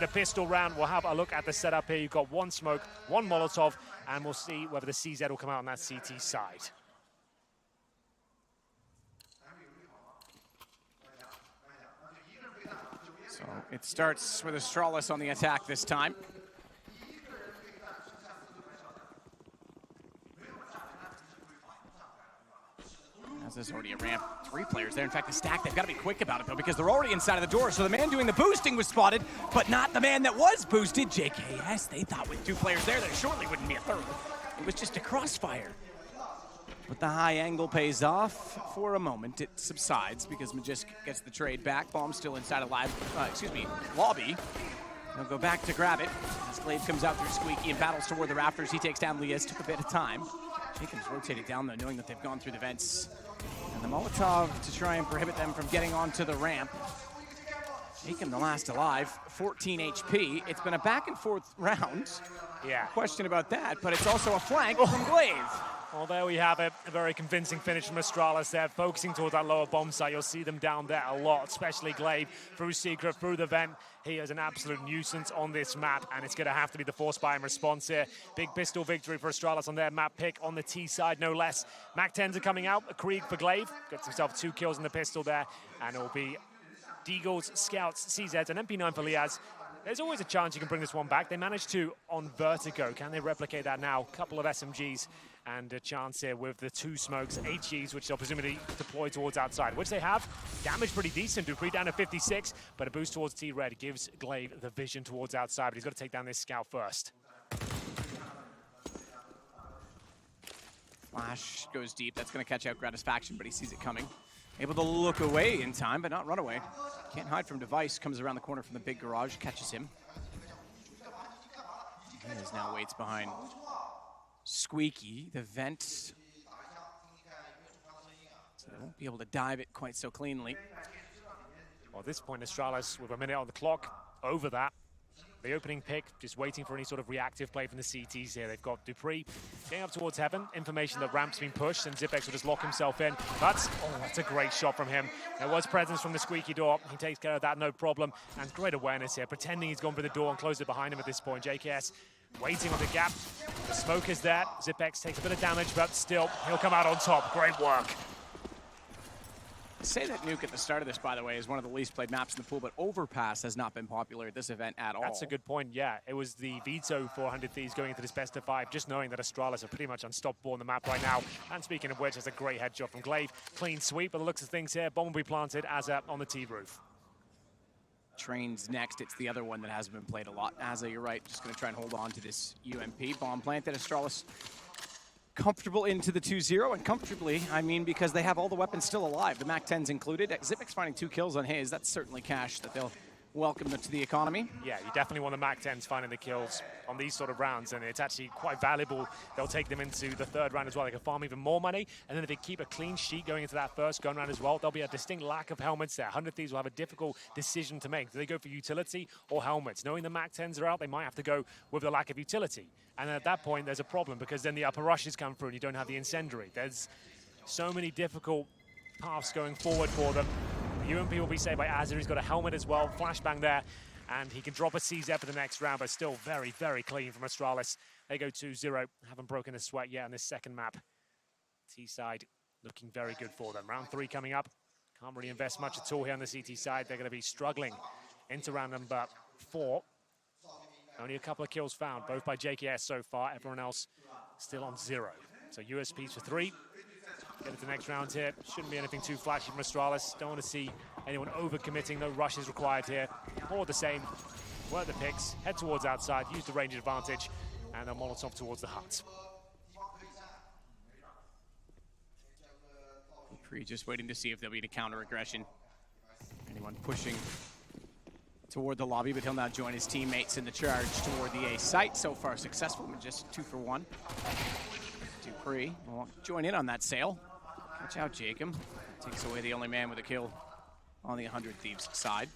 The pistol round, we'll have a look at the setup here. You've got one smoke, one Molotov, and we'll see whether the CZ will come out on that CT side. So it starts with Astralis on the attack this time. As there's already a ramp, 3 players there. In fact, the stack, they've got to be quick about it, though, because they're already inside of the door. So the man doing the boosting was spotted, but not the man that was boosted. JKS, they thought with 2 players there, there surely wouldn't be a third. It was just a crossfire. But the high angle pays off for a moment. It subsides because Magisk gets the trade back. Bomb still inside of lobby. He'll go back to grab it. As Glaive comes out through Squeaky and battles toward the rafters. He takes down Lias, took a bit of time. Jacob's rotated down, though, knowing that they've gone through the vents. And the Molotov to try and prohibit them from getting onto the ramp. Jacob, the last alive, 14 HP. It's been a back and forth round. Yeah. Question about that, but it's also a flank from Glaive. Well, there we have it. A very convincing finish from Astralis there, focusing towards that lower bomb site. You'll see them down there a lot, especially Glaive through Secret, through the vent. He is an absolute nuisance on this map, and it's going to have to be the force buy in response here. Big pistol victory for Astralis on their map pick on the T side, no less. Mac 10s are coming out. A Krieg for Glaive. Gets himself 2 kills in the pistol there, and it will be Deagles, Scouts, CZs, and MP9 for Liaz. There's always a chance you can bring this one back. They managed to on Vertigo. Can they replicate that now? A couple of SMGs and a chance here with the 2 smokes, HGs, which they'll presumably deploy towards outside, which they have. Damage pretty decent. Dupree down to 56, but a boost towards T-Red gives Glaive the vision towards outside, but he's got to take down this scout first. Flash goes deep. That's going to catch out Gratisfaction, but he sees it coming. Able to look away in time, but not run away. Can't hide from Device. Comes around the corner from the big garage, catches him. He now waits behind Squeaky, the vent. So they won't be able to dive it quite so cleanly. Well, at this point, Astralis, with a minute on the clock, over that. The opening pick, just waiting for any sort of reactive play from the CTs here. They've got Dupree getting up towards heaven. Information that ramp's been pushed, and Zipex will just lock himself in. That's a great shot from him. There was presence from the Squeaky door. He takes care of that, no problem. And great awareness here, pretending he's gone for the door and closed it behind him at this point. JKS waiting on the gap. The smoke is there. Zipex takes a bit of damage, but still, he'll come out on top. Great work. Say that Nuke at the start of this, by the way, is one of the least played maps in the pool, but Overpass has not been popular at this event at all. That's a good point, yeah. It was the veto for 100 Thieves going into this best of 5, just knowing that Astralis are pretty much unstoppable on the map right now. And speaking of which, there's a great headshot from Glaive. Clean sweep, by the looks of things here. Bomb will be planted Azza on the T-roof. Train's next. It's the other one that hasn't been played a lot. Azza, you're right, just going to try and hold on to this UMP. Bomb planted. Astralis comfortable into the 2-0, and comfortably, I mean, because they have all the weapons still alive, the Mac 10s included. Zipex finding 2 kills on his. That's certainly cash that they'll welcome to the economy. Yeah, you definitely want the Mac 10s finding the kills on these sort of rounds, and it's actually quite valuable. They'll take them into the 3rd round as well. They can farm even more money, and then if they keep a clean sheet going into that first gun round as well, there'll be a distinct lack of helmets there. 100 Thieves will have a difficult decision to make. Do they go for utility or helmets? Knowing the Mac 10s are out, they might have to go with the lack of utility. And at that point, there's a problem, because then the upper rushes come through and you don't have the incendiary. There's so many difficult paths going forward for them. The UMP will be saved by Azza. He's got a helmet as well, flashbang there, and he can drop a CZ for the next round, but still very, very clean from Astralis. They go 2-0, haven't broken a sweat yet on this second map. T-side looking very good for them. Round 3 coming up. Can't really invest much at all here on the CT side. They're going to be struggling into round number 4. Only a couple of kills found, both by JKS so far. Everyone else still on 0. So USPs for 3. Get into the next round here. Shouldn't be anything too flashy from Astralis. Don't want to see anyone overcommitting. No rushes required here. More the same. Work the picks. Head towards outside. Use the range advantage. And a Molotov towards the hut. Dupree just waiting to see if there'll be any counter-aggression. Anyone pushing toward the lobby, but he'll now join his teammates in the charge toward the A site. So far successful, just 2 for 1. Dupree will join in on that sale. Watch out, Jacob. Takes away the only man with a kill on the 100 Thieves side.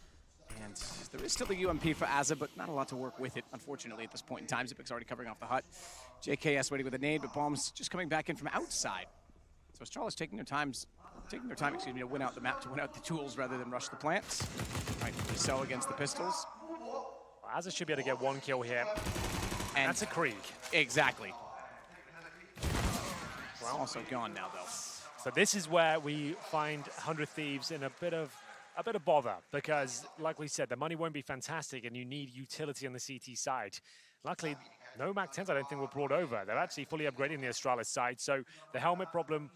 And there is still the UMP for Azza, but not a lot to work with it, unfortunately, at this point in time. Zipic's already covering off the hut. JKS waiting with a nade, but Bomb's just coming back in from outside. So Astralis taking their time, to win out the map, to win out the tools rather than rush the plants. Right, so against the pistols. Azza should be able to get one kill here. And that's a Krieg. Exactly. Well, also gone now, though. So this is where we find 100 Thieves in a bit of bother, because like we said, the money won't be fantastic and you need utility on the CT side. Luckily, no MAC-10s I don't think were brought over. They're actually fully upgrading the Astralis side, so the helmet problem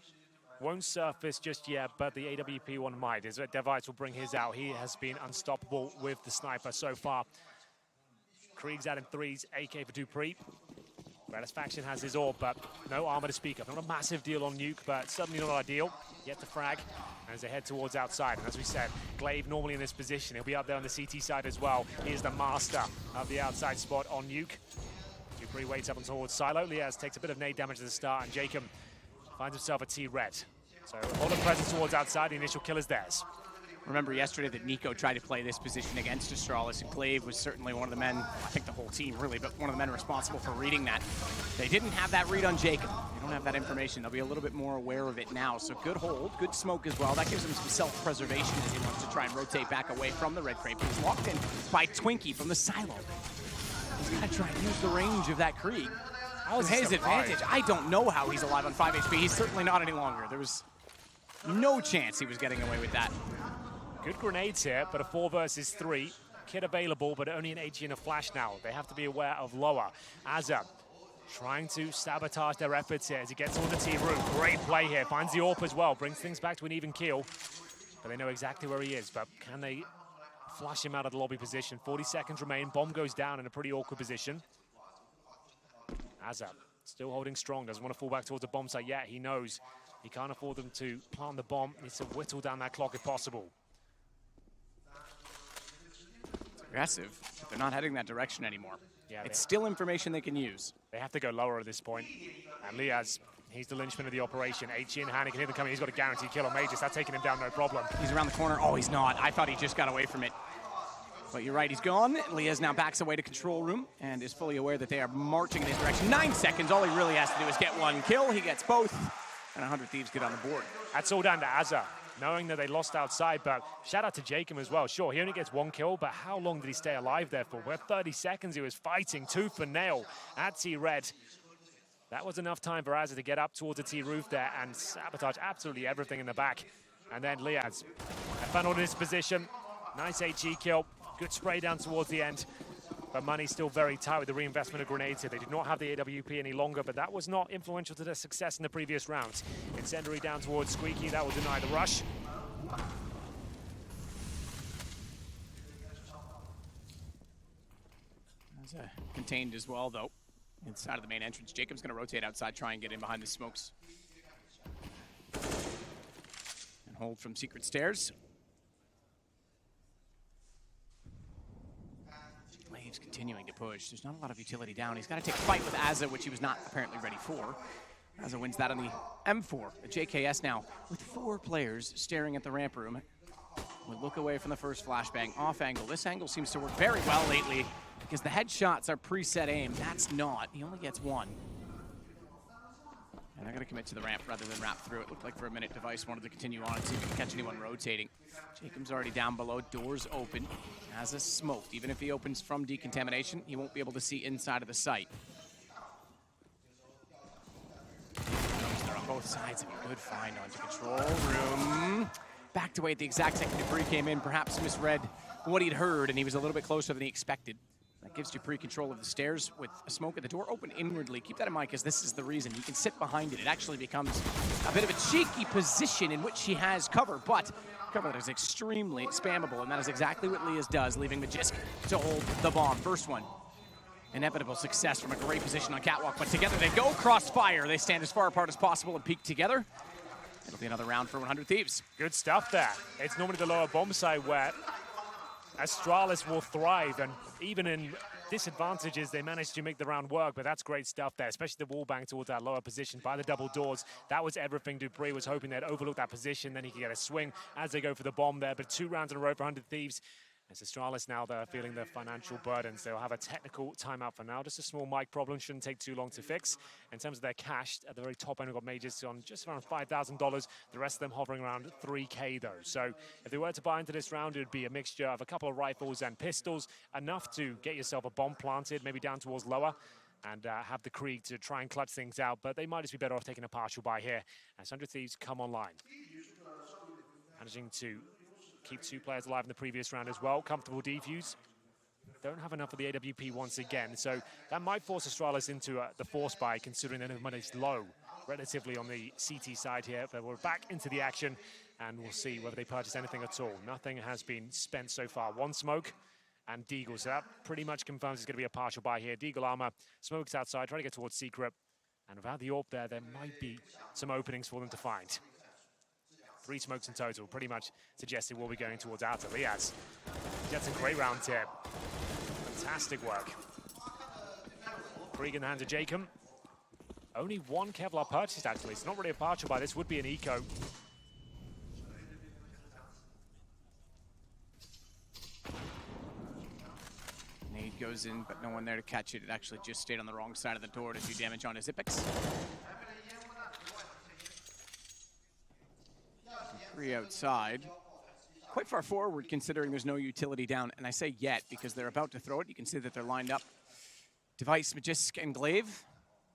won't surface just yet, but the AWP one might. As Device will bring his out. He has been unstoppable with the sniper so far. Krieg's out in threes, AK for Dupree. Redis Faction has his AWP, but no armor to speak of. Not a massive deal on Nuke, but certainly not ideal. Yet to frag as they head towards outside. And as we said, Glaive normally in this position. He'll be up there on the CT side as well. He is the master of the outside spot on Nuke. Dupree waits up and towards Silo. Liaz takes a bit of nade damage at the start, and Jacob finds himself a T-red. So all the presence towards outside, the initial kill is theirs. Remember yesterday that Nico tried to play this position against Astralis, and Glaive was certainly one of the men, I think the whole team really, but one of the men responsible for reading that. They didn't have that read on Jacob. They don't have that information. They'll be a little bit more aware of it now. So good hold, good smoke as well. That gives him some self-preservation as he wants to try and rotate back away from the red crate. But he's locked in by Twinkie from the silo. He's got to try and use the range of that Krieg. That was his advantage. I don't know how he's alive on 5 HP. He's certainly not any longer. There was no chance he was getting away with that. Good grenades here, but a 4 versus 3. Kit available, but only an HE and a flash now. They have to be aware of lower. Azza trying to sabotage their efforts here as he gets on the T-room. Great play here, finds the AWP as well, brings things back to an even kill. But they know exactly where he is, but can they flush him out of the lobby position? 40 seconds remain, bomb goes down in a pretty awkward position. Azza still holding strong, doesn't want to fall back towards the bomb site yet. He knows he can't afford them to plant the bomb, needs to whittle down that clock if possible. Aggressive, but they're not heading that direction anymore. Yeah, it's still information they can use. They have to go lower at this point. And Liaz, he's the linchpin of the operation. HE in hand, he can hear them coming. He's got a guaranteed kill on Magus. That's taking him down, no problem. He's around the corner. Oh, he's not. I thought he just got away from it. But you're right, he's gone. Liaz now backs away to control room and is fully aware that they are marching in his direction. 9 seconds. All he really has to do is get one kill. He gets both. And 100 Thieves get on the board. That's all down to Azza, knowing that they lost outside, but shout out to Jacob as well. Sure, he only gets one kill, but how long did he stay alive there for? Well, 30 seconds he was fighting tooth and nail at T-Red. That was enough time for Azza to get up towards the T-roof there and sabotage absolutely everything in the back. And then Liaz funneled in his position. Nice HE kill. Good spray down towards the end. But money's still very tight with the reinvestment of grenades here. They did not have the AWP any longer, but that was not influential to their success in the previous rounds. Incendiary down towards Squeaky, that will deny the rush. Contained as well, though, inside of the main entrance. Jacob's going to rotate outside, try and get in behind the smokes. And hold from secret stairs. Glaive's continuing to push. There's not a lot of utility down. He's got to take a fight with Azza, which he was not apparently ready for. Azza wins that on the M4. The JKS now with 4 players staring at the ramp room. We'll look away from the first flashbang. Off angle. This angle seems to work very well lately because the headshots are preset aim. That's not. He only gets 1. And they're going to commit to the ramp rather than wrap through. It looked like for a minute Device wanted to continue on and see if he can catch anyone rotating. Jacob's already down below. Doors open. Azza smoked. Even if he opens from decontamination, he won't be able to see inside of the site. They're on both sides of a good find onto control room. Backed away at the exact second Dupree came in, perhaps misread what he'd heard, and he was a little bit closer than he expected. That gives Dupree control of the stairs with a smoke at the door open inwardly. Keep that in mind, because this is the reason. He can sit behind it. It actually becomes a bit of a cheeky position in which he has cover, but cover that is extremely spammable, and that is exactly what Liaz does, leaving Magisk to hold the bomb. First one. Inevitable success from a great position on Catwalk, but together they go crossfire. They stand as far apart as possible and peek together. It'll be another round for 100 Thieves. Good stuff there. It's normally the lower bomb side where Astralis will thrive, and even in disadvantages, they managed to make the round work, but that's great stuff there, especially the wall bang towards that lower position by the double doors. That was everything. Dupree was hoping they'd overlook that position, then he could get a swing as they go for the bomb there, but 2 rounds in a row for 100 Thieves. As Astralis now, they're feeling the financial burdens. They'll have a technical timeout for now. Just a small mic problem, shouldn't take too long to fix. In terms of their cash, at the very top end, we've got majors on just around $5,000. The rest of them hovering around 3K though. So if they were to buy into this round, it would be a mixture of a couple of rifles and pistols, enough to get yourself a bomb planted, maybe down towards lower, and have the Krieg to try and clutch things out. But they might just be better off taking a partial buy here as 100 Thieves come online. Managing to keep 2 players alive in the previous round as well. Comfortable defuse. Don't have enough of the AWP once again, so that might force Astralis into the force buy, considering their money is low relatively on the CT side here. But we're back into the action, and we'll see whether they purchase anything at all. Nothing has been spent so far. 1 smoke and Deagle, so that pretty much confirms it's going to be a partial buy here. Deagle armor, smokes outside, trying to get towards Secret, and without the AWP there might be some openings for them to find. 3 smokes in total, pretty much suggesting we'll be going towards outer. Liaz gets a great round tip. Fantastic work. Krieg in the hands of Jacob. Only 1 Kevlar purchased, actually. It's not really a partial buy. This would be an eco. Nade goes in, but no one there to catch it. It actually just stayed on the wrong side of the door to do damage on his Ipix. 3 outside. Quite far forward considering there's no utility down. And I say yet because they're about to throw it. You can see that they're lined up. Device, Magisk, and Glaive.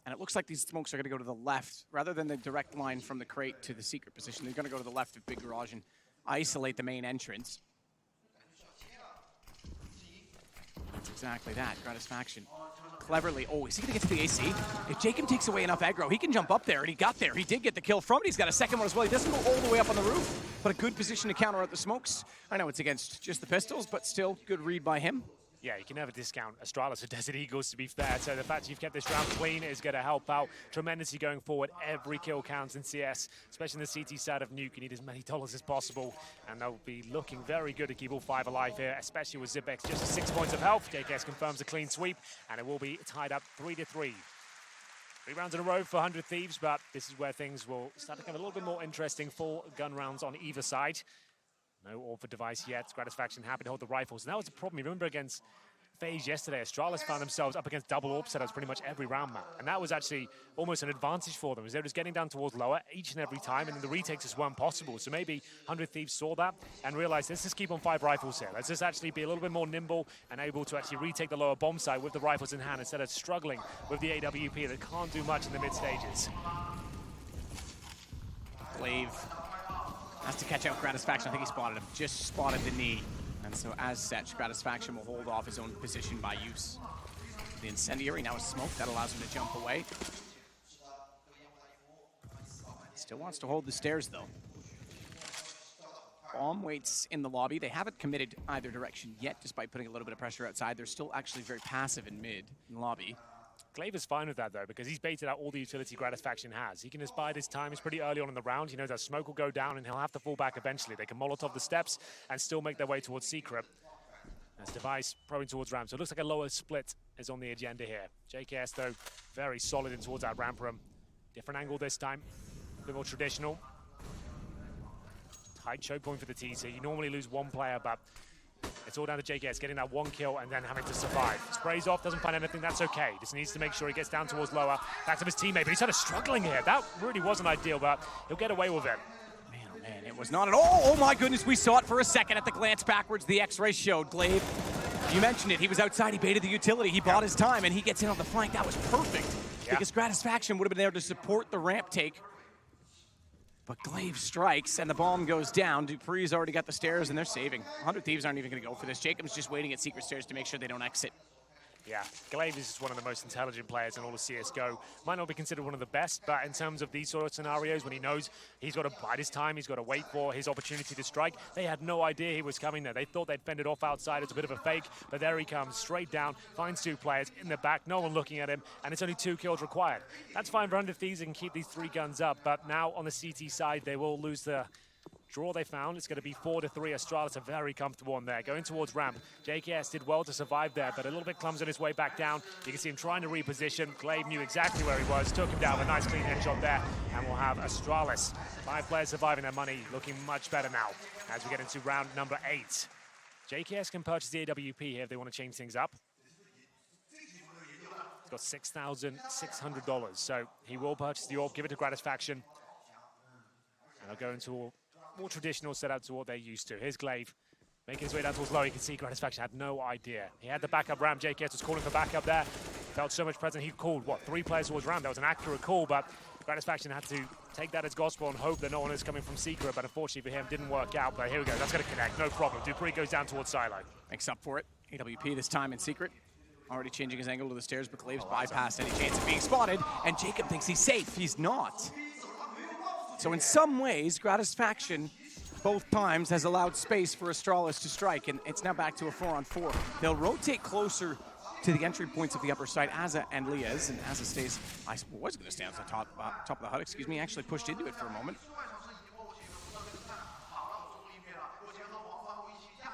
And it looks like these smokes are going to go to the left. Rather than the direct line from the crate to the secret position, they're going to go to the left of Big Garage and isolate the main entrance. That's exactly that. Gratisfaction. Cleverly. Oh, is he going to get to the AC? If Jacob takes away enough aggro, he can jump up there, and he got there. He did get the kill from it. He's got a second one as well. He doesn't go all the way up on the roof, but a good position to counter out the smokes. I know it's against just the pistols, but still good read by him. Yeah, you can never discount Astralis or Desert Eagles, to be fair. So the fact you've kept this round clean is going to help out tremendously going forward. Every kill counts in CS, especially in the CT side of Nuke. You need as many dollars as possible, and they'll be looking very good to keep all 5 alive here, especially with Zibex just 6 points of health. JKS confirms a clean sweep, and it will be tied up 3-3. 3 rounds in a row for 100 Thieves, but this is where things will start to get a little bit more interesting. 4 gun rounds on either side. No AWP device yet. Gratisfaction happy to hold the rifles. And that was the problem. You remember against FaZe yesterday, Astralis found themselves up against double AWP setups pretty much every round map. And that was actually almost an advantage for them, as they were just getting down towards lower each and every time, and then the retakes just weren't possible. So maybe 100 Thieves saw that and realized, let's just keep on 5 rifles here. Let's just actually be a little bit more nimble and able to actually retake the lower bomb site with the rifles in hand instead of struggling with the AWP that can't do much in the mid stages. Glaive has to catch out Gratisfaction. I think he spotted him. Just spotted the knee. And so as such, Gratisfaction will hold off his own position by use. The incendiary now is smoked. That allows him to jump away. Still wants to hold the stairs, though. Bomb waits in the lobby. They haven't committed either direction yet, despite putting a little bit of pressure outside. They're still actually very passive in mid, in lobby. Glaive is fine with that, though, because he's baited out all the utility Gratisfaction has. He can just bide his time. It's pretty early on in the round. He knows that smoke will go down, and he'll have to fall back eventually. They can Molotov the steps and still make their way towards Secret. As Device probing towards ramp. So it looks like a lower split is on the agenda here. JKS, though, very solid in towards that ramp room. Different angle this time. A bit more traditional. Tight choke point for the TC. You normally lose 1 player, but it's all down to JKS getting that 1 kill and then having to survive. Sprays off, doesn't find anything, that's okay. Just needs to make sure he gets down towards lower, back to his teammate, but he's sort of struggling here. That really wasn't ideal, but he'll get away with it. Man, oh man, it was not at all. Oh my goodness, we saw it for a second at the glance backwards. The X-ray showed. Glaive, you mentioned it. He was outside, he baited the utility, he bought his time, and he gets in on the flank. That was perfect, because Gratisfaction would have been there to support the ramp take. But Glaive strikes, and the bomb goes down. Dupree's already got the stairs, and they're saving. 100 Thieves aren't even going to go for this. Jacob's just waiting at secret stairs to make sure they don't exit. Yeah, Glaive is just one of the most intelligent players in all of CSGO. Might not be considered one of the best, but in terms of these sort of scenarios, when he knows he's got to bide his time, he's got to wait for his opportunity to strike. They had no idea he was coming there. They thought they'd fended off outside. It's a bit of a fake, but there he comes, straight down, finds 2 players in the back, no one looking at him, and it's only 2 kills required. That's fine for 100 Thieves and keep these 3 guns up, but now on the CT side, they will lose the draw they found. It's going to be 4-3. Astralis are very comfortable on there. Going towards ramp. JKS did well to survive there, but a little bit clumsy on his way back down. You can see him trying to reposition. Glaive knew exactly where he was, took him down with a nice clean headshot there, and we'll have Astralis. 5 players surviving their money, looking much better now as we get into round number 8. JKS can purchase the AWP here if they want to change things up. He's got $6,600, so he will purchase the AWP, give it to Gratisfaction, and they'll go into a more traditional setup to what they're used to. Here's Glaive, making his way down towards low. You can see Gratisfaction had no idea. He had the backup ramp. JKS was calling for backup there. Felt so much presence. He called, what, 3 players towards ramp. That was an accurate call, but Gratisfaction had to take that as gospel and hope that no one is coming from Secret, but unfortunately for him, didn't work out. But here we go. That's going to connect. No problem. Dupree goes down towards silo. Makes up for it. AWP this time in Secret. Already changing his angle to the stairs, but Glaive's bypassed any chance of being spotted, and Jacob thinks he's safe. He's not. So in some ways, Gratisfaction both times has allowed space for Astralis to strike, and it's now back to a 4-on-4. They'll rotate closer to the entry points of the upper side, Aza and Liaz, and Aza stays, I was going to stay on the top of the hut, excuse me, actually pushed into it for a moment.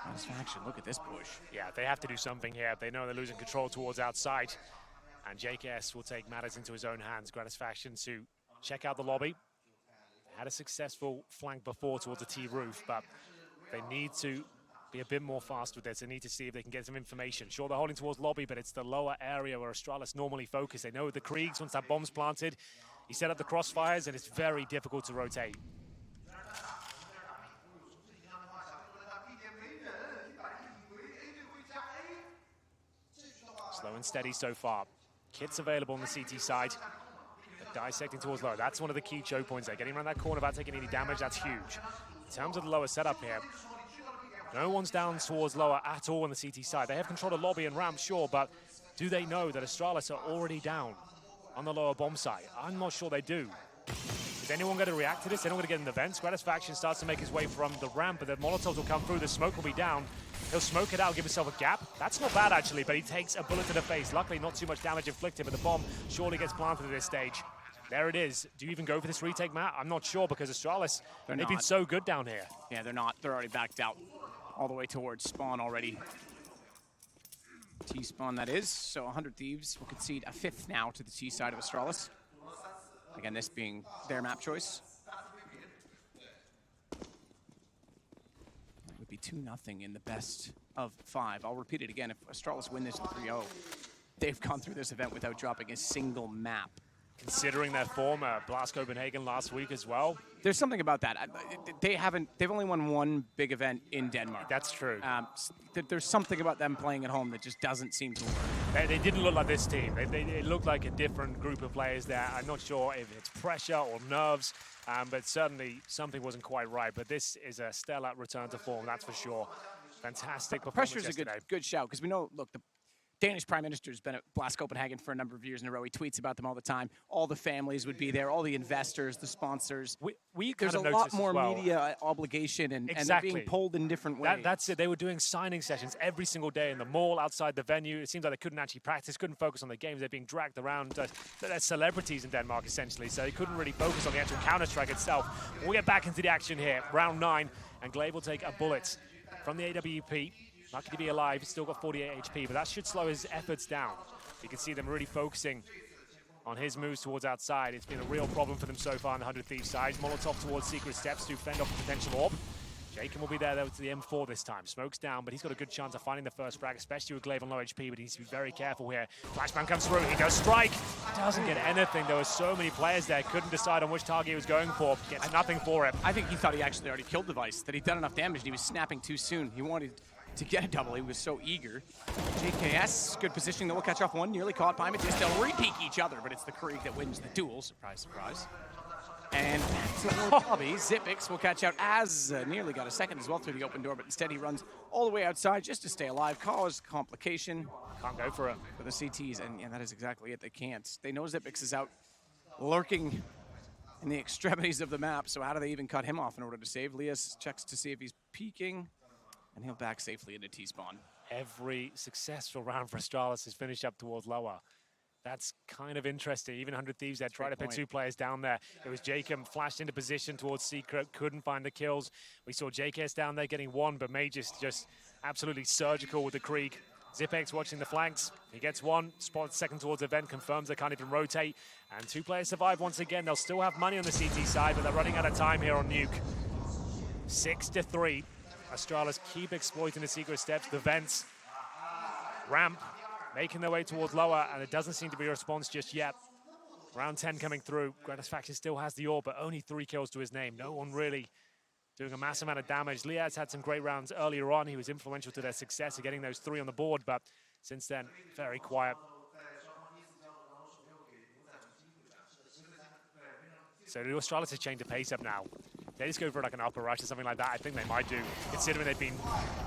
Gratisfaction, look at this push. Yeah, they have to do something here. They know they're losing control towards outside, and JKS will take matters into his own hands. Gratisfaction to check out the lobby. They had a successful flank before towards the T roof, but they need to be a bit more fast with this. They need to see if they can get some information. Sure, they're holding towards lobby, but it's the lower area where Astralis normally focus. They know the Kriegs, once that bomb's planted, he set up the crossfires, and it's very difficult to rotate. Slow and steady so far. Kits available on the CT side. They're dissecting towards low. That's one of the key choke points there. Getting around that corner without taking any damage, that's huge. In terms of the lower setup here, no one's down towards lower at all on the CT side. They have control of lobby and ramp, sure, but do they know that Astralis are already down on the lower bomb site? I'm not sure they do. Is anyone going to react to this? Anyone going to get in the vents? Gratisfaction starts to make his way from the ramp, but the Molotovs will come through. The smoke will be down. He'll smoke it out, give himself a gap. That's not bad, actually, but he takes a bullet to the face. Luckily, not too much damage inflicted, but the bomb surely gets planted at this stage. There it is. Do you even go for this retake, Matt? I'm not sure, because Astralis, they've been so good down here. Yeah, they're not. They're already backed out all the way towards spawn already. T-spawn, that is. So 100 Thieves will concede a 5th now to the T side of Astralis. Again, this being their map choice. It would be 2-0 in the best of 5. I'll repeat it again. If Astralis win this 3-0, they've gone through this event without dropping a single map. Considering their form, Blast Copenhagen last week as well. There's something about that. They've only won one big event in Denmark. That's true. There's something about them playing at home that just doesn't seem to work. They didn't look like this team. They looked like a different group of players there. I'm not sure if it's pressure or nerves, but certainly something wasn't quite right. But this is a stellar return to form, that's for sure. Fantastic performance Pressure's yesterday. a good shout, because we know, look, the Danish Prime Minister's been at Blast Copenhagen for a number of years in a row. He tweets about them all the time. All the families would be there, all the investors, the sponsors. There's a lot more media obligation, and they're being pulled in different ways. That's it. They were doing signing sessions every single day in the mall, outside the venue. It seems like they couldn't actually practice, couldn't focus on the games. They're being dragged around. They're celebrities in Denmark, essentially, so they couldn't really focus on the actual Counter-Strike itself. We'll get back into the action here. Round 9, and Glaive will take a bullet from the AWP. Lucky to be alive, he's still got 48 HP, but that should slow his efforts down. You can see them really focusing on his moves towards outside. It's been a real problem for them so far on the 100 Thieves side. Molotov towards Secret steps to fend off a potential orb. Jacob will be there, though, to the M4 this time. Smoke's down, but he's got a good chance of finding the first frag, especially with Glaive on low HP, but he needs to be very careful here. Flashbang comes through, he does strike. Doesn't get anything. There were so many players there, couldn't decide on which target he was going for. Gets nothing for it. I think he thought he actually already killed the Vice, that he'd done enough damage, and he was snapping too soon. He wanted to get a double. He was so eager. JKS, good positioning. They will catch off one. Nearly caught by Matisse. They'll re-peek each other, but it's the Krieg that wins the duel. Surprise, surprise. And back to the lobby. Zipix will catch out as nearly got a second as well through the open door, but instead he runs all the way outside just to stay alive. Cause complication. Can't go for it. For the CTs, and that is exactly it. They can't. They know Zipix is out lurking in the extremities of the map, so how do they even cut him off in order to save? Lias checks to see if he's peeking, and he'll back safely into T-spawn. Every successful round for Astralis has finished up towards lower. That's kind of interesting. Even 100 Thieves there tried to put 2 players down there. It was Jacob flashed into position towards Secret, couldn't find the kills. We saw JKS down there getting 1, but Magus just absolutely surgical with the Krieg. Zipex watching the flanks. He gets 1, spots second towards event, confirms they can't even rotate. And 2 players survive once again. They'll still have money on the CT side, but they're running out of time here on Nuke. 6-3. Astralis keep exploiting the secret steps, the vents, ramp, making their way towards lower, and it doesn't seem to be a response just yet. Round 10 coming through. Gratisfaction still has the orb, but only 3 kills to his name. No one really doing a massive amount of damage. Liaz had some great rounds earlier on. He was influential to their success of getting those 3 on the board, but since then, very quiet. So the Astralis has changed the pace up now. They just go for like an upper rush or something like that. I think they might do, considering they've been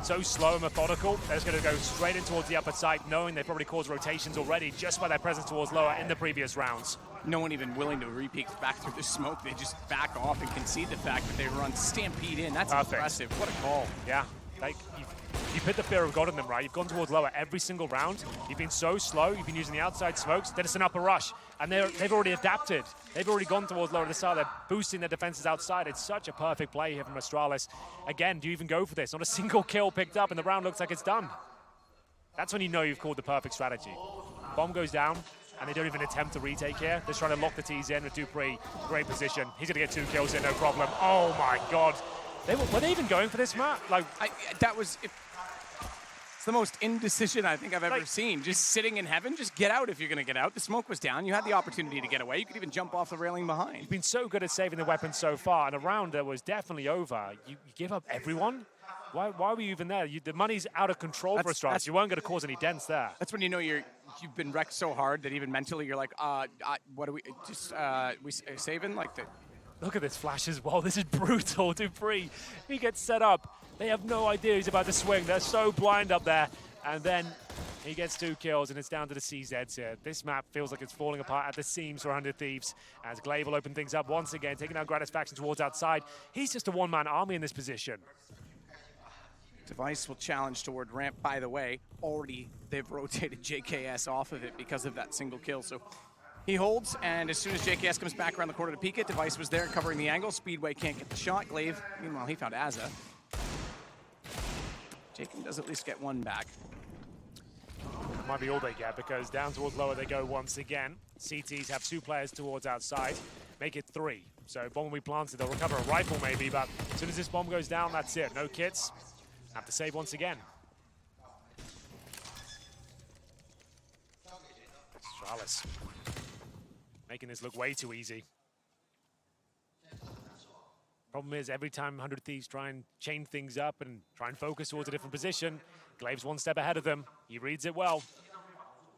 so slow and methodical. They're just going to go straight in towards the upper side, knowing they probably caused rotations already just by their presence towards lower in the previous rounds. No one even willing to re-peek back through the smoke. They just back off and concede the fact that they run stampede in. That's perfect. Impressive. What a call. Yeah, like you put the fear of God in them, right? You've gone towards lower every single round. You've been so slow. You've been using the outside smokes. Then it's an upper rush, and they've already adapted. They've already gone towards lower to the start. They're boosting their defenses outside. It's such a perfect play here from Astralis. Again, do you even go for this? Not a single kill picked up, and the round looks like it's done. That's when you know you've called the perfect strategy. Bomb goes down, and they don't even attempt to retake here. They're trying to lock the T's in with Dupree. Great position. He's going to get 2 kills in, no problem. Oh, my God. Were they even going for this, Matt? Like, it's the most indecision I think I've ever seen. Just sitting in heaven, just get out if you're going to get out. The smoke was down. You had the opportunity to get away. You could even jump off the railing behind. You've been so good at saving the weapons so far, and a round that was definitely over. You give up everyone? Why were you even there? The money's out of control for Astralis. You weren't going to cause any dents there. That's when you know you've been wrecked so hard that even mentally you're like, what are we saving? Like the. Look at this flash as well. This is brutal. Dupree, he gets set up. They have no idea he's about to swing. They're so blind up there. And then he gets 2 kills, and it's down to the CZs here. This map feels like it's falling apart at the seams for 100 Thieves, as Glaive will open things up once again, taking out Gratisfaction towards outside. He's just a one-man army in this position. Device will challenge toward ramp, by the way. Already, they've rotated JKS off of it because of that single kill. So he holds, and as soon as JKS comes back around the corner to peek it, Device was there covering the angle. Speedway can't get the shot. Glaive, meanwhile, he found Azza. Jacob does at least get 1 back. Might be all they get, because down towards lower they go once again. CTs have 2 players towards outside, make it 3. So bomb will be planted, they'll recover a rifle maybe, but as soon as this bomb goes down, that's it. No kits, have to save once again. Astralis making this look way too easy. Problem is, every time 100 Thieves try and chain things up and try and focus towards a different position, Glaive's 1 step ahead of them. He reads it well.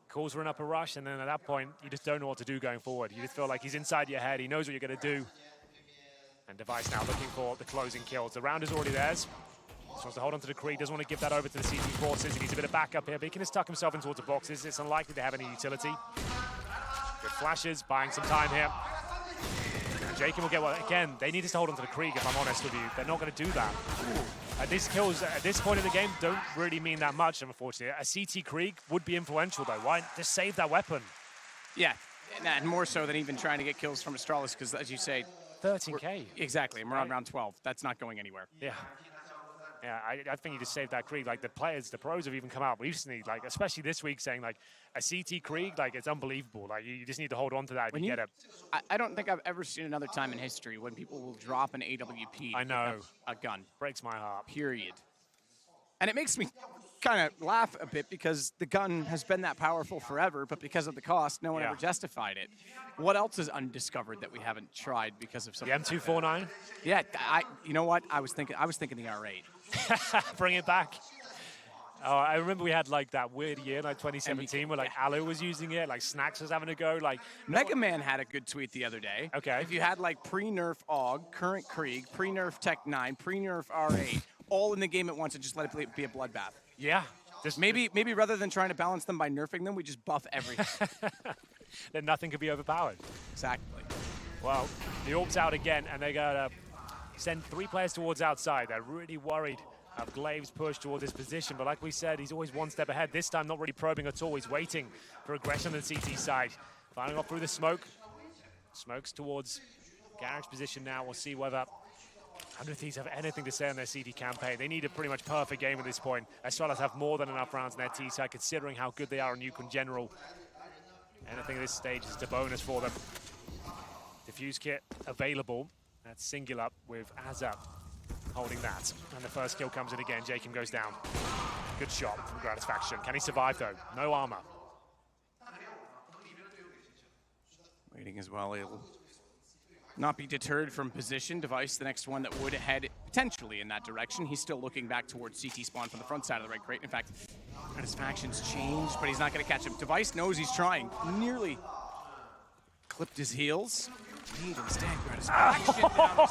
Calls for an upper rush, and then at that point, you just don't know what to do going forward. You just feel like he's inside your head. He knows what you're going to do. And Device now looking for the closing kills. The round is already theirs. Just wants to hold on to the Creed. Doesn't want to give that over to the CT forces. He needs a bit of backup here, but he can just tuck himself in towards the boxes. It's unlikely to have any utility. Good flashes, buying some time here. Jacob will get one. Again, they need to hold on to the Krieg, if I'm honest with you. They're not going to do that. These kills at this point in the game don't really mean that much, unfortunately. A CT Krieg would be influential, though. Why just save that weapon? Yeah, and more so than even trying to get kills from Astralis, because as you say, 13K. Exactly, and we're on round 12. That's not going anywhere. Yeah. Yeah, I think you just saved that Krieg. Like, the pros have even come out recently, like, especially this week, saying, like, a CT Krieg, like, it's unbelievable. Like, you just need to hold on to that if you get it. I don't think I've ever seen another time in history when people will drop an AWP. I know. A gun. Breaks my heart. Period. And it makes me kind of laugh a bit because the gun has been that powerful forever, but because of the cost, no one ever justified it. What else is undiscovered that we haven't tried because of something? The M249? Yeah, you know what? I was thinking the R8. Bring it back. Oh, I remember we had like that weird year, like 2017, where like Alu was using it, like Snacks was having a go. Like Mega Man had a good tweet the other day. Okay. If you had like pre-nerf AUG, current Krieg, pre-nerf Tech 9, pre-nerf R8, all in the game at once, and just let it be a bloodbath. Yeah. Maybe rather than trying to balance them by nerfing them, we just buff everything. Then nothing could be overpowered. Exactly. Well, the Orb's out again, and they gotta send 3 players towards outside. They're really worried of Glaive's push towards his position, but like we said, he's always 1 step ahead. This time, not really probing at all. He's waiting for aggression on the CT side. Firing off through the smoke. Smokes towards Garage position now. We'll see whether 100 Thieves have anything to say on their CD campaign. They need a pretty much perfect game at this point. Astralis have more than enough rounds in their T side, considering how good they are on Nuke in general. Anything at this stage is a bonus for them. Diffuse kit available. That's Singular with Azza. holding that. And the first kill comes in again. Jacob goes down. Good shot from Gratisfaction. Can he survive, though? No armor. Waiting as well. He'll not be deterred from position. Device, the next one that would head potentially in that direction. He's still looking back towards CT spawn from the front side of the red crate. In fact, Gratisfaction's changed, but he's not going to catch him. Device knows he's trying. Nearly clipped his heels. Nade instead. Gratisfaction down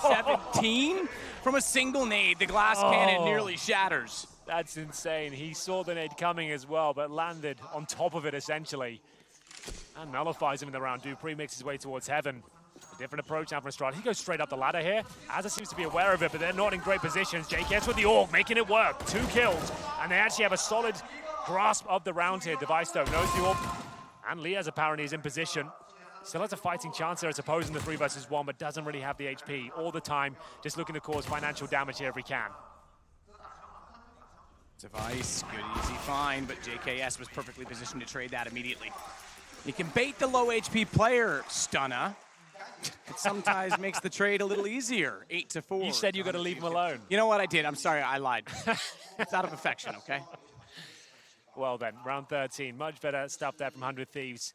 17 from a single nade. The glass cannon nearly shatters. That's insane. He saw the nade coming as well, but landed on top of it essentially. And nullifies him in the round. Dupree makes his way towards heaven. A different approach now from Astralis. He goes straight up the ladder here. Azza seems to be aware of it, but they're not in great positions. JKS with the AUG, making it work. 2 kills, and they actually have a solid grasp of the round here. Device, though, knows the AUG. And Liaz apparently is in position. Still has a fighting chance here, I suppose, in the 3 versus 1, but doesn't really have the HP all the time. Just looking to cause financial damage here if he can. Device, good, easy find, but JKS was perfectly positioned to trade that immediately. You can bait the low HP player, Stunna. It sometimes makes the trade a little easier. 8-4. You said you got to leave him alone. You know what? I did. I'm sorry. I lied. It's out of affection, okay? Well then, round 13. Much better stuff there from 100 Thieves.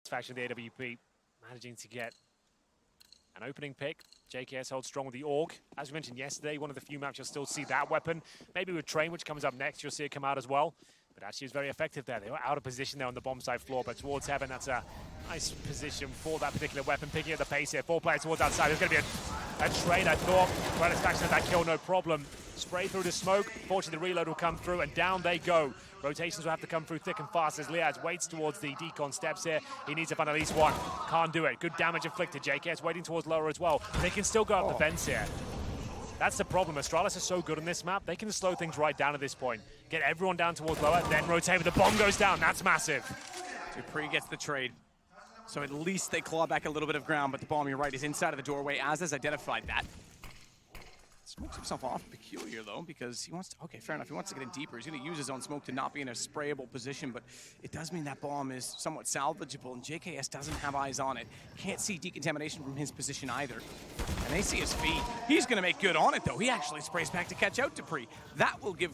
Faction of the AWP managing to get an opening pick. JKS holds strong with the AUG. As we mentioned yesterday, one of the few maps you'll still see that weapon. Maybe with Train, which comes up next, you'll see it come out as well. But actually it's very effective there. They were out of position there on the bomb side floor, but towards heaven, that's a nice position for that particular weapon. Picking up the pace here. 4 players towards outside. There's going to be a trade, I thought. Gratisfaction had that kill, no problem. Spray through the smoke. Fortunately, the reload will come through, and down they go. Rotations will have to come through thick and fast as Liaz waits towards the decon steps here. He needs to find at least one. Can't do it. Good damage inflicted. JKS waiting towards lower as well. They can still go up the fence here. That's the problem. Astralis is so good on this map. They can slow things right down at this point. Get everyone down towards lower, then rotate with the bomb goes down. That's massive. Dupree gets the trade. So at least they claw back a little bit of ground, but the bomb, you're right, is inside of the doorway. Az has identified that. Smokes himself off peculiar, though, because he wants to, okay, fair enough, he wants to get in deeper. He's going to use his own smoke to not be in a sprayable position, but it does mean that bomb is somewhat salvageable, and JKS doesn't have eyes on it. Can't see decontamination from his position either. And they see his feet. He's going to make good on it, though. He actually sprays back to catch out Dupree. That will give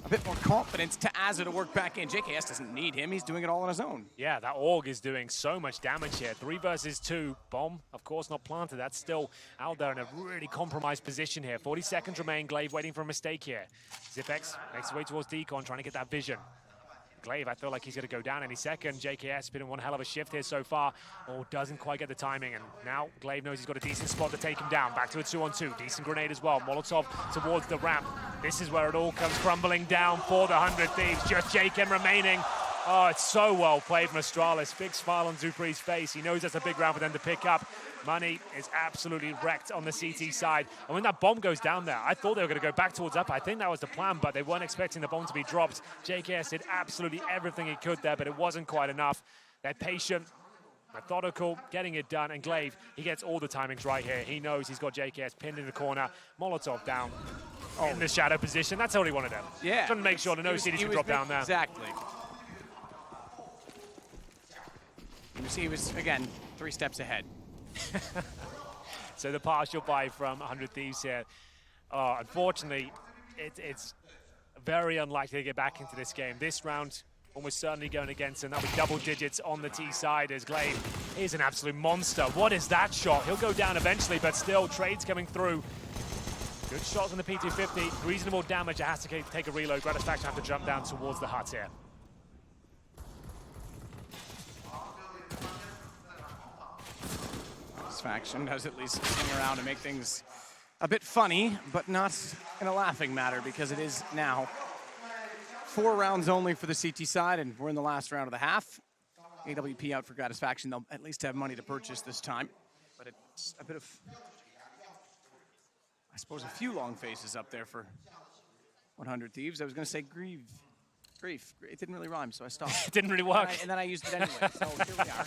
a bit more confidence to Azza to work back in. JKS doesn't need him. He's doing it all on his own. Yeah, that AUG is doing so much damage here. 3 versus 2. Bomb, of course, not planted. That's still out there in a really compromised position here. 40 seconds remain. Glaive waiting for a mistake here. Zipex makes his way towards Decon, trying to get that vision. Glaive, I feel like he's going to go down any second. JKS been in one hell of a shift here so far. Oh, doesn't quite get the timing. And now Glaive knows he's got a decent spot to take him down. Back to a 2-on-2. Decent grenade as well. Molotov towards the ramp. This is where it all comes crumbling down for the 100 Thieves. Just JKM remaining. Oh, it's so well played from Astralis. Big smile on Dupree's face. He knows that's a big round for them to pick up. Money is absolutely wrecked on the CT side. And when that bomb goes down there, I thought they were going to go back towards up. I think that was the plan, but they weren't expecting the bomb to be dropped. JKS did absolutely everything he could there, but it wasn't quite enough. They're patient, methodical, getting it done. And Glaive, he gets all the timings right here. He knows he's got JKS pinned in the corner. Molotov down in the shadow position. That's all he wanted to do. Yeah. Trying to make sure the no CDs can drop down there. Exactly. You see, he was, again, 3 steps ahead. So the partial buy from 100 Thieves here. Unfortunately, it's very unlikely to get back into this game. This round almost certainly going against him. That'll be double digits on the T side as Glaive is an absolute monster. What is that shot? He'll go down eventually, but still, trades coming through. Good shots on the P250. Reasonable damage. It has to take a reload. Gratisfaction have to jump down towards the hut here. Faction does at least swing around and make things a bit funny, but not in a laughing matter, because it is now 4 rounds only for the CT side, and we're in the last round of the half. AWP out for Gratisfaction. They'll at least have money to purchase this time, but it's a bit of, I suppose, a few long faces up there for 100 Thieves. I was going to say grief. It didn't really rhyme, so I stopped. It didn't really work. And then I used it anyway, so here we are.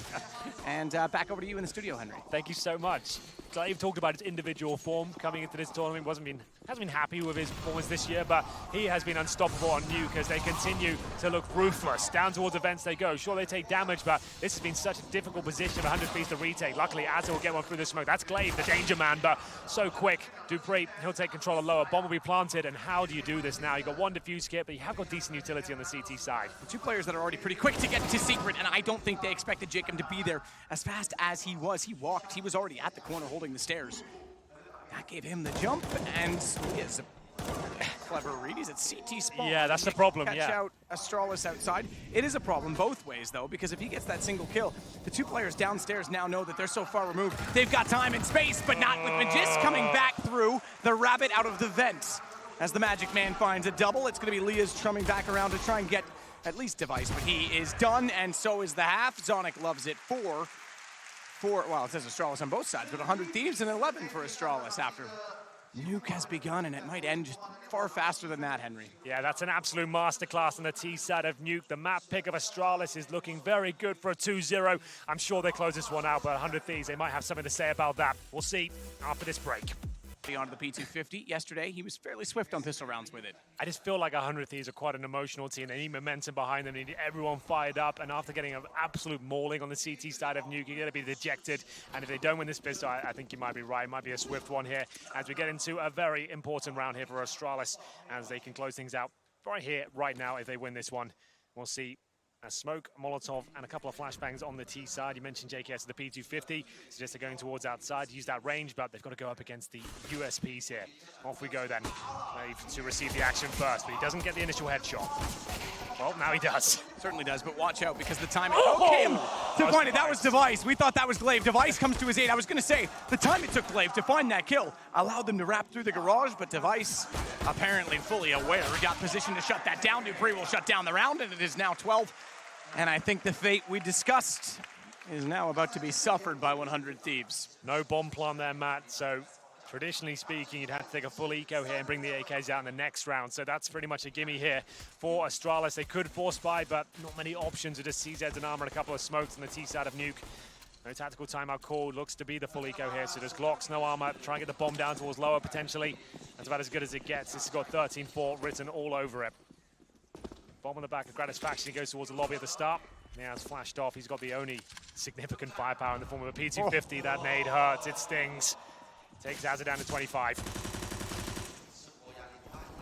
And back over to you in the studio, Henry. Thank you so much. Glaive talked about his individual form coming into this tournament. Hasn't been happy with his performance this year, but he has been unstoppable on Nuke as they continue to look ruthless. Down towards events they go. Sure, they take damage, but this has been such a difficult position for 100 Thieves to retake. Luckily, Azza will get one through the smoke. That's Glaive, the danger man, but so quick. Dupree, he'll take control of lower. Bomb will be planted, and how do you do this now? You've got one diffuse kit, but you have got decent utility on the CT side. The two players that are already pretty quick to get to Secret, and I don't think they expected Jacob to be there as fast as he was. He walked. He was already at the corner holding the stairs. That gave him the jump, and he is a clever read. He's at CT spawn. Yeah, that's the problem, Catch out Astralis outside. It is a problem both ways, though, because if he gets that single kill, the two players downstairs now know that they're so far removed. They've got time and space, but not with Magist coming back through the rabbit out of the vents. As the Magic Man finds a double, it's going to be Leah's trumming back around to try and get at least Device, but he is done, and so is the half. Zonic loves it. Well, it says Astralis on both sides, but 100 Thieves and 11 for Astralis after Nuke has begun, and it might end far faster than that, Henry. Yeah, that's an absolute masterclass on the T side of Nuke. The map pick of Astralis is looking very good for a 2-0. I'm sure they close this one out, but 100 Thieves, they might have something to say about that. We'll see after this break. Onto the P250. Yesterday, he was fairly swift on pistol rounds with it. I just feel like 100 Thieves are quite an emotional team. They need momentum behind them. They need everyone fired up. And after getting an absolute mauling on the CT side of Nuke, you're going to be dejected. And if they don't win this pistol, I think you might be right. It might be a swift one here as we get into a very important round here for Astralis as they can close things out right here, right now. If they win this one, we'll see a smoke, Molotov, and a couple of flashbangs on the T side. You mentioned JKS, the P250, suggests they're going towards outside, use that range, but they've got to go up against the USPs here. Off we go then. Glaive to receive the action first, but he doesn't get the initial headshot. Well, now he does. Certainly does, but watch out because the time it took him to find it. That was Device. We thought that was Glaive. Device comes to his aid. I was going to say, the time it took Glaive to find that kill allowed them to wrap through the garage, but Device, apparently fully aware, got positioned to shut that down. Dupree will shut down the round, and it is now 12. And I think the fate we discussed is now about to be suffered by 100 Thieves. No bomb plant there, Matt, so traditionally speaking, you'd have to take a full eco here and bring the AKs out in the next round. So that's pretty much a gimme here for Astralis. They could force buy, but not many options with just CZs and armor and a couple of smokes on the T side of Nuke. No tactical timeout call. Looks to be the full eco here. So there's Glocks, no armor. Try and get the bomb down towards lower potentially. That's about as good as it gets. This has got 13-4 written all over it. Bomb on the back of Gratisfaction. He goes towards the lobby at the start. Now it's flashed off. He's got the only significant firepower in the form of a P250. That nade hurts. It stings. Takes Azza down to 25.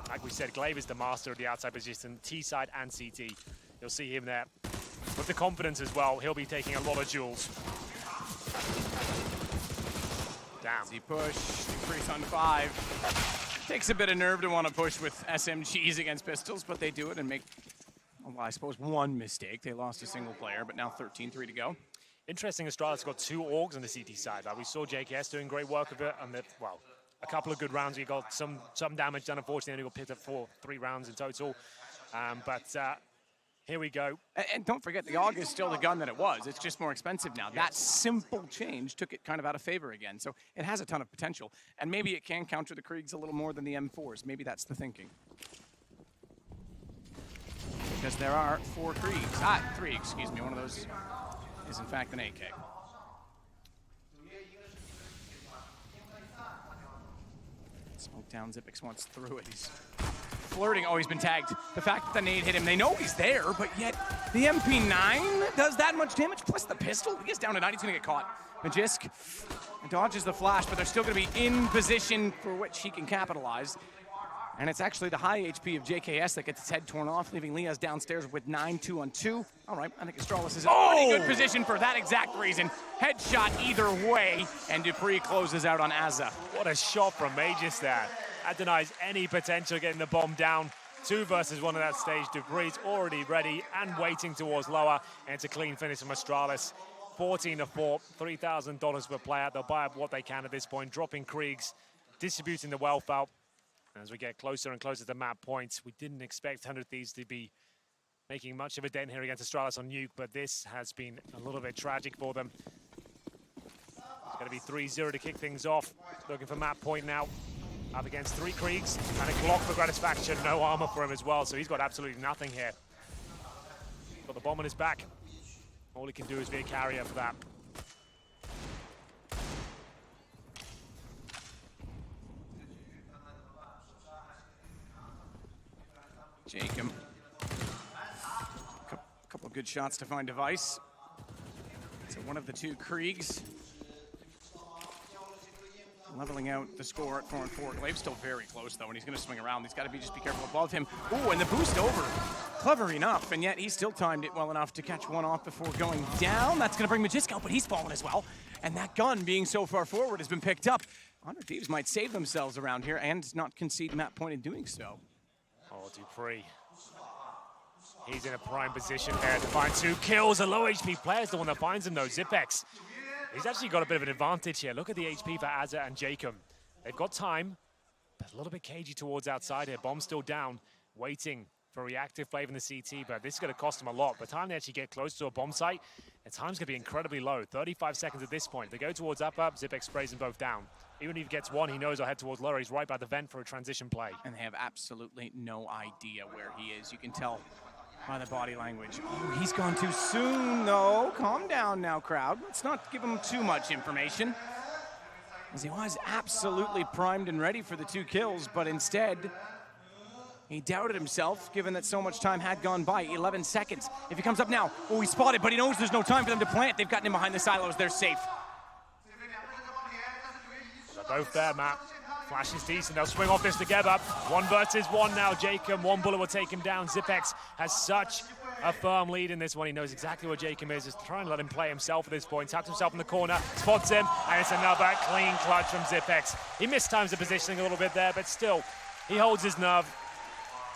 Like we said, Glaive is the master of the outside position, T side and CT. You'll see him there. With the confidence as well, he'll be taking a lot of duels. Damn. Easy push, increase on 5. Takes a bit of nerve to want to push with SMGs against pistols, but they do it and make, well, I suppose, one mistake. They lost a single player, but now 13-3 to go. Interesting, Astralis got 2 orgs on the CT side. Like we saw JKS doing great work of it, and well, a couple of good rounds. We got some damage done. Unfortunately, only got picked up for 3 rounds in total. Here we go. And don't forget, the AUG is still the gun that it was. It's just more expensive now. Yes. That simple change took it kind of out of favor again. So it has a ton of potential. And maybe it can counter the Kriegs a little more than the M4s. Maybe that's the thinking. Because there are 4 Kriegs. 3, excuse me. One of those is in fact an AK. Smoke down, Zipix wants through it. He's flirting. Oh, he's been tagged. The fact that the nade hit him, they know he's there, but yet the MP9 does that much damage, plus the pistol. He gets down to 9, he's gonna get caught. Magisk dodges the flash, but they're still gonna be in position for which he can capitalize. And it's actually the high HP of JKS that gets his head torn off, leaving Liaz downstairs with 9 2-on-2. All right, I think Astralis is in a pretty good position for that exact reason. Headshot either way, and Dupree closes out on Azza. What a shot from Magis there. That denies any potential getting the bomb down. 2 versus 1 at that stage. Dupree's already ready and waiting towards lower, and it's a clean finish from Astralis. 14-4, $3,000 per player. They'll buy up what they can at this point, dropping Kriegs, distributing the wealth out. As we get closer and closer to map points, we didn't expect 100 Thieves to be making much of a dent here against Astralis on Nuke, but this has been a little bit tragic for them. It's going to be 3-0 to kick things off. Looking for map point now. Up against 3 Kriegs and a Glock for Gratisfaction. No armor for him as well, so he's got absolutely nothing here. Got the bomb on his back. All he can do is be a carrier for that. Jacob. Couple of good shots to find Device. So one of the two Kriegs leveling out the score at 4-4. Glave's still very close though, and he's going to swing around. He's got to just be careful above him. Ooh, and the boost over. Clever enough, and yet he still timed it well enough to catch one off before going down. That's going to bring Magisk out, but he's fallen as well. And that gun being so far forward has been picked up. 100 Thieves might save themselves around here and not concede map point in doing so. Oh, Dupree. He's in a prime position there to find 2 kills. A low HP player's the one that finds him though, Zipex. He's actually got a bit of an advantage here. Look at the HP for Azza and Jacob. They've got time, but a little bit cagey towards outside here. Bomb's still down, waiting for a reactive play from the CT, but this is going to cost them a lot. By the time they actually get close to a bomb site, the time's going to be incredibly low. 35 seconds at this point. They go towards upper, Zipex sprays them both down. Even if he gets one, he knows I'll head towards lower. He's right by the vent for a transition play. And they have absolutely no idea where he is. You can tell by the body language. Oh, he's gone too soon, though. Calm down now, crowd. Let's not give him too much information. As he was absolutely primed and ready for the 2 kills, but instead, he doubted himself, given that so much time had gone by. 11 seconds. If he comes up now, oh, he's spotted, but he knows there's no time for them to plant. They've gotten him behind the silos. They're safe. They're both there, Matt. Flash is decent. They'll swing off this together. 1 versus 1 now. Jacob, 1 bullet will take him down. Zipex has such a firm lead in this one. He knows exactly where Jacob is. Just trying to let him play himself at this point. Taps himself in the corner, spots him, and it's another clean clutch from Zipex. He mistimes the positioning a little bit there, but still, he holds his nerve,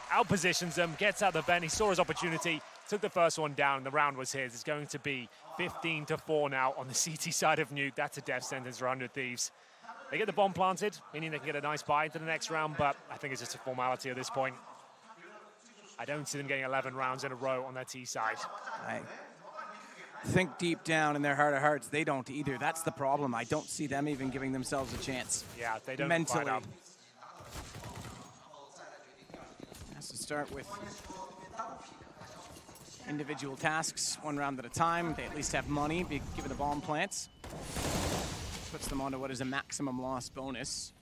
outpositions him, gets out the vent. He saw his opportunity, took the first one down, and the round was his. It's going to be 15-4 now on the CT side of Nuke. That's a death sentence for 100 Thieves. They get the bomb planted, meaning they can get a nice buy into the next round, but I think it's just a formality at this point. I don't see them getting 11 rounds in a row on their T side. I think deep down in their heart of hearts, they don't either. That's the problem. I don't see them even giving themselves a chance. Yeah, they don't mentally. fight up. Has to start with individual tasks, 1 round at a time. They at least have money, given the bomb plants. Puts them onto what is a maximum loss bonus.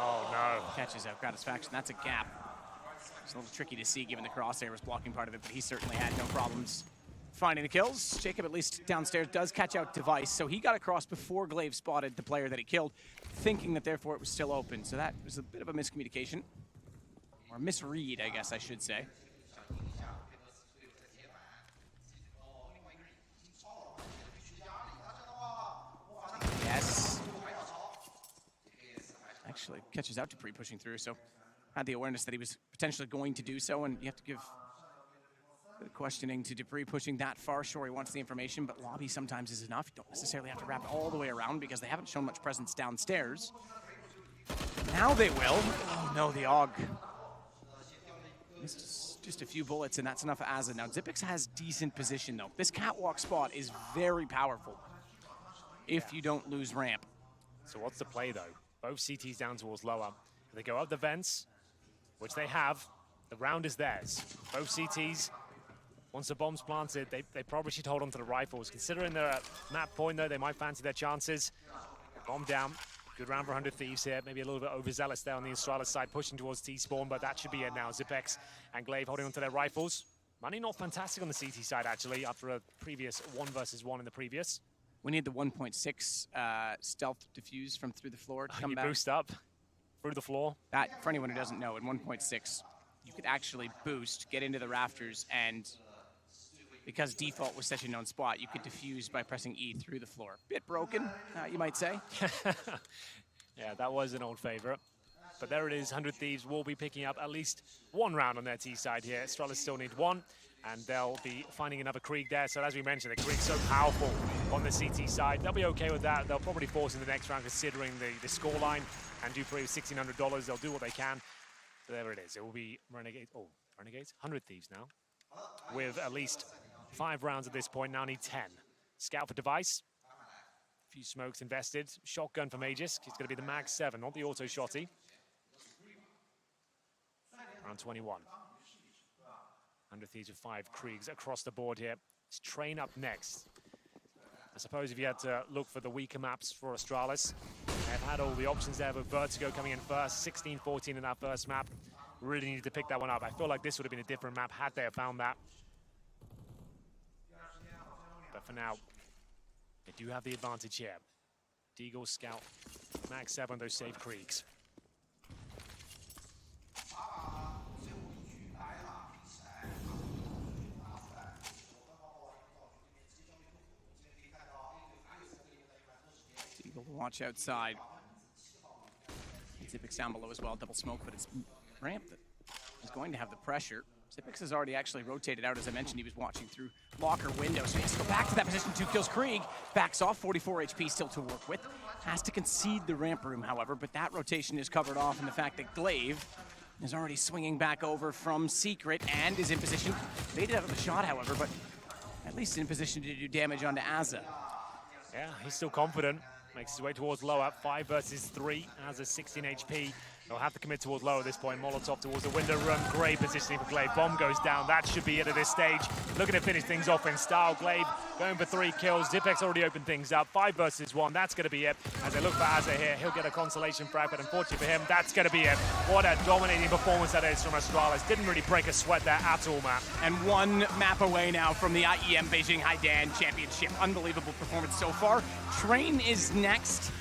Oh, no. Catches out Gratisfaction. That's a gap. It's a little tricky to see given the crosshair was blocking part of it, but he certainly had no problems finding the kills. Jacob, at least downstairs, does catch out Device, so he got across before Glaive spotted the player that he killed, thinking that therefore it was still open. So that was a bit of a miscommunication, or misread, I guess I should say. Yes. Actually catches out Dupree pushing through, so had the awareness that he was potentially going to do so, and you have to give a bit of questioning to Dupree pushing that far. Sure, he wants the information, but lobby sometimes is enough. You don't necessarily have to wrap it all the way around because they haven't shown much presence downstairs. Now they will. Oh no, the AUG. Missed just a few bullets, and that's enough for Azza. Now, Zipex has decent position, though. This catwalk spot is very powerful if you don't lose ramp. So what's the play, though? Both CTs down towards lower. If they go up the vents, which they have, the round is theirs. Both CTs, once the bomb's planted, they probably should hold on to the rifles. Considering they're at map point, though, they might fancy their chances. Bomb down. Good round for 100 Thieves here. Maybe a little bit overzealous there on the Astralis side, pushing towards T-spawn, but that should be it now. Zipex and Glaive holding onto their rifles. Money not fantastic on the CT side, actually, after a previous 1 versus 1 in the previous. We need the 1.6 stealth diffuse from through the floor to come back. Boost up through the floor. That, for anyone who doesn't know, in 1.6, you could actually boost, get into the rafters, and because default was such a known spot, you could diffuse by pressing E through the floor. Bit broken, you might say. Yeah, that was an old favorite. But there it is, 100 Thieves will be picking up at least 1 round on their T side here. Astralis still need 1. And they'll be finding another Krieg there. So as we mentioned, the Krieg's so powerful on the CT side. They'll be okay with that. They'll probably force in the next round considering the scoreline. And Dupree with $1,600. They'll do what they can. So there it is. It will be Renegades. Oh, Renegades? 100 Thieves now. With at least 5 rounds at this point. Now need 10. Scout for Device. A few smokes invested. Shotgun for Magisk. It's going to be the Mag 7, not the auto shotty. Round 21. 100 Thieves with 5 Kriegs across the board here. It's Train up next. I suppose if you had to look for the weaker maps for Astralis, they've had all the options there with Vertigo coming in first, 16-14 in that first map. Really needed to pick that one up. I feel like this would have been a different map had they have found that. But for now, they do have the advantage here. Deagle, Scout, Max 7, those safe Kriegs. Deagle will watch outside. Zipix down below as well, double smoke, but it's ramp that is going to have the pressure. Zipix has already actually rotated out. As I mentioned, he was watching through locker window, so he has to go back to that position. 2 kills. Krieg backs off, 44 HP still to work with. Has to concede the ramp room, however, but that rotation is covered off in the fact that Glaive is already swinging back over from Secret and is in position. Faded out of the shot, however, but at least in position to do damage onto Azza. Yeah, he's still confident. Makes his way towards lower. 5 versus 3. Azza 16 HP. They'll have to commit towards low at this point. Molotov towards the window room. Great positioning for Glaive. Bomb goes down. That should be it at this stage. Looking to finish things off in style. Glaive going for 3 kills. Zipex already opened things up. 5 versus 1. That's going to be it. As they look for Azza here, he'll get a consolation frag, but unfortunately for him, that's going to be it. What a dominating performance that is from Astralis. Didn't really break a sweat there at all, man. And 1 map away now from the IEM Beijing Haidan Championship. Unbelievable performance so far. Train is next.